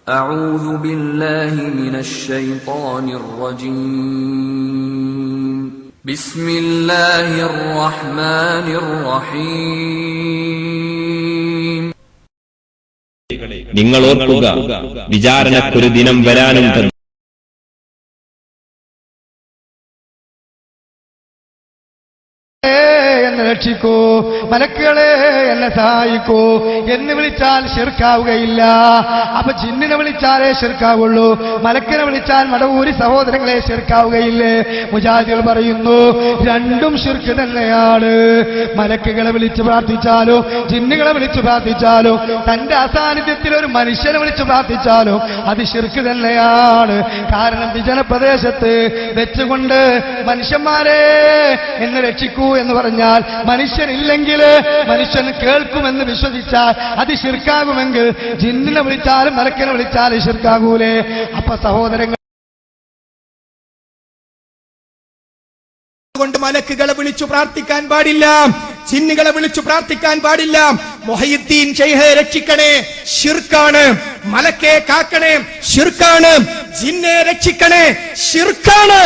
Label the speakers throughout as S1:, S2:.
S1: أعوذ بالله من الشيطان الرجيم بسم الله الرحمن الرحيم
S2: നിങ്ങൾ ഓർക്കുക വിചാരണക്കൊരു ദിനം വരാനുണ്ട്.
S3: എന്നെ രക്ഷിക്കൂ, മലക്കുകളെ എന്നെ സഹായിക്കൂ എന്ന് വിളിച്ചാൽ ശിർക്കാവുകയില്ല. അപ്പൊ ജിന്നിനെ വിളിച്ചാലേ ശിർക്കാവുള്ളൂ, മലക്കിനെ വിളിച്ചാൽ മടവൂരി സഹോദരങ്ങളെ ശിർക്കാവുകയില്ലേ? മുജാഹിദുകൾ പറയുന്നു രണ്ടും ശിർക്ക് തന്നെയാണ്. മലക്കുകളെ വിളിച്ച് പ്രാർത്ഥിച്ചാലും ജിന്നുകളെ വിളിച്ച് പ്രാർത്ഥിച്ചാലും തന്റെ അസാന്നിധ്യത്തിൽ ഒരു മനുഷ്യനെ വിളിച്ച് പ്രാർത്ഥിച്ചാലും അത് ശിർക്ക് തന്നെയാണ്. കാരണം വിജനപ്രദേശത്ത് വെച്ചുകൊണ്ട് മനുഷ്യന്മാരെ എന്നെ രക്ഷിക്കൂ എന്ന് പറഞ്ഞാൽ മനുഷ്യനില്ലെങ്കിൽ മനുഷ്യൻ കേൾക്കുമെന്ന് വിശ്വസിച്ചാൽ അത് ശിർക്കാകുമെങ്കിൽ ജിന്നിനെ വിളിച്ചാലും മലക്കിനെ വിളിച്ചാലും ശിർക്കാകൂലേ? അപ്പൊ സഹോദരങ്ങൾ
S4: കൊണ്ട് മലക്കുകളെ വിളിച്ചു പ്രാർത്ഥിക്കാൻ പാടില്ല, ജിന്നുകളെ വിളിച്ചു പ്രാർത്ഥിക്കാൻ പാടില്ല. മുഹയ്യിദ്ദീൻ ശൈഖെ രക്ഷിക്കണേ, ശിർക്കാണ്. മലക്കെ കാക്കണേ, ശിർക്കാണ്. ജിന്നെ രക്ഷിക്കണേ, ശിർക്കാണ്.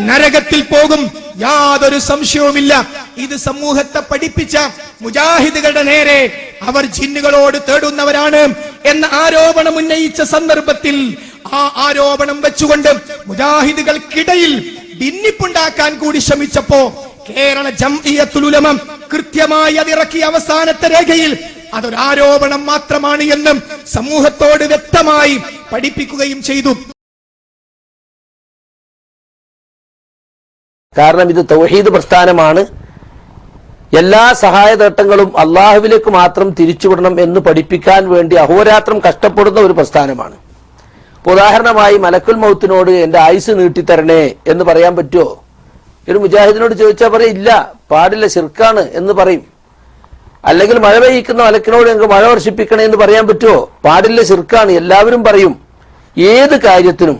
S4: നരകത്തിൽ പോകും, യാതൊരു സംശയവുമില്ല. ഇത് സമൂഹത്തെ പഠിപ്പിച്ച മുജാഹിദുകളുടെ നേരെ അവർ ജിന്നുകളോട് തേടുന്നവരാണ് എന്ന ആരോപണം ഉന്നയിച്ച സന്ദർഭത്തിൽ ആ ആരോപണം വെച്ചുകൊണ്ട് മുജാഹിദുകൾക്കിടയിൽ ഭിന്നിപ്പുണ്ടാക്കാൻ കൂടി ശ്രമിച്ചപ്പോ കേരള ജംഇയ്യത്തുൽ ഉലമ കൃത്യമായി അതിറക്കിയ അവസാനത്തെ രേഖയിൽ അതൊരു ആരോപണം മാത്രമാണ് എന്നും സമൂഹത്തോട് വ്യക്തമായി പഠിപ്പിക്കുകയും ചെയ്തു.
S5: കാരണം ഇത് തൗഹീദ് പ്രസ്ഥാനമാണ്. എല്ലാ സഹായതേട്ടങ്ങളും അള്ളാഹുവിലേക്ക് മാത്രം തിരിച്ചുവിടണം എന്ന് പഠിപ്പിക്കാൻ വേണ്ടി അഹോരാത്രം കഷ്ടപ്പെടുന്ന ഒരു പ്രസ്ഥാനമാണ്. ഉദാഹരണമായി മലക്കുൽ മൗത്തിനോട് എന്റെ ആയുസ് നീട്ടിത്തരണേ എന്ന് പറയാൻ പറ്റുമോ? ഒരു മുജാഹിദിനോട് ചോദിച്ചാൽ പറയും ഇല്ല, പാടില്ല, ശിർക്കാണ് എന്ന് പറയും. അല്ലെങ്കിൽ മഴ പെയ്യിക്കുന്ന മലക്കിനോട് ഞങ്ങൾക്ക് മഴ വർഷിപ്പിക്കണേ എന്ന് പറയാൻ പറ്റുമോ? പാടില്ല, ശിർക്കാണ്. എല്ലാവരും പറയും. ഏത് കാര്യത്തിനും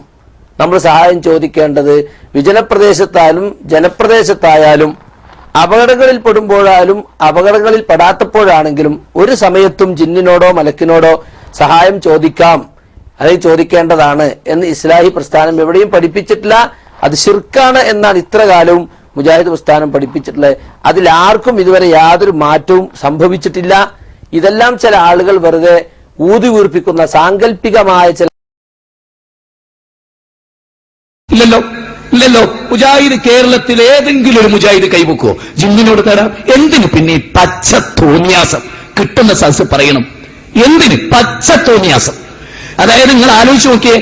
S5: നമ്മൾ സഹായം ചോദിക്കേണ്ടത് വിജനപ്രദേശത്തായാലും ജനപ്രദേശത്തായാലും അപകടങ്ങളിൽ പെടുമ്പോഴായാലും അപകടങ്ങളിൽ പെടാത്തപ്പോഴാണെങ്കിലും ഒരു സമയത്തും ജിന്നിനോടോ മലക്കിനോടോ സഹായം ചോദിക്കാം, അത് ചോദിക്കേണ്ടതാണ് എന്ന് ഇസ്ലാഹി പ്രസ്ഥാനം എവിടെയും പഠിപ്പിച്ചിട്ടില്ല. അത് ശിർക്കാണ് എന്നാണ് ഇത്ര കാലവും മുജാഹിദ് പ്രസ്ഥാനം പഠിപ്പിച്ചിട്ടുള്ളത്. അതിൽ ആർക്കും ഇതുവരെ യാതൊരു മാറ്റവും സംഭവിച്ചിട്ടില്ല. ഇതെല്ലാം ചില ആളുകൾ വെറുതെ ഊതി വീർപ്പിക്കുന്ന സാങ്കല്പികമായ ചില
S6: ഇല്ലല്ലോ. മുജാഹിദ് കേരളത്തിൽ ഏതെങ്കിലും ഒരു മുജാഹിദ് കൈവെക്കുവോ? ജിന്നിനോട് തരാം. എന്തിന് പിന്നെ ഈ പച്ച തോന്നിയാസം കിട്ടുന്ന സദസ് പറയണം? എന്തിന് പച്ച തോന്നിയാസം? അതായത് നിങ്ങൾ ആലോചിച്ച് നോക്കിയേ,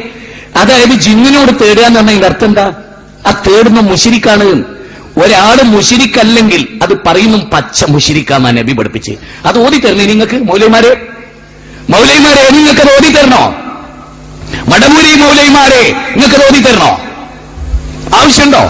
S6: അതായത് ജിന്നിനോട് തേടുക എന്ന് പറഞ്ഞതിന്റെ അർത്ഥം എന്താ? ആ തേടുന്ന മുശിരിക്കാണ്. ഒരാള് മുശിരിക്കല്ലെങ്കിൽ അത് പറയുന്നു പച്ച മുശിരിക്കാന്നാ നബി പഠിപ്പിച്ച്. അത് ഓതി തരണേ നിങ്ങൾക്ക് മൗലൈമാരെ നിങ്ങൾക്ക് അത് ഓതി തരണോ? മടമൂരി മൗലൈമാരെ നിങ്ങൾക്ക് അത് ഓതി തരണോ? ആവശ്യമുണ്ടോ?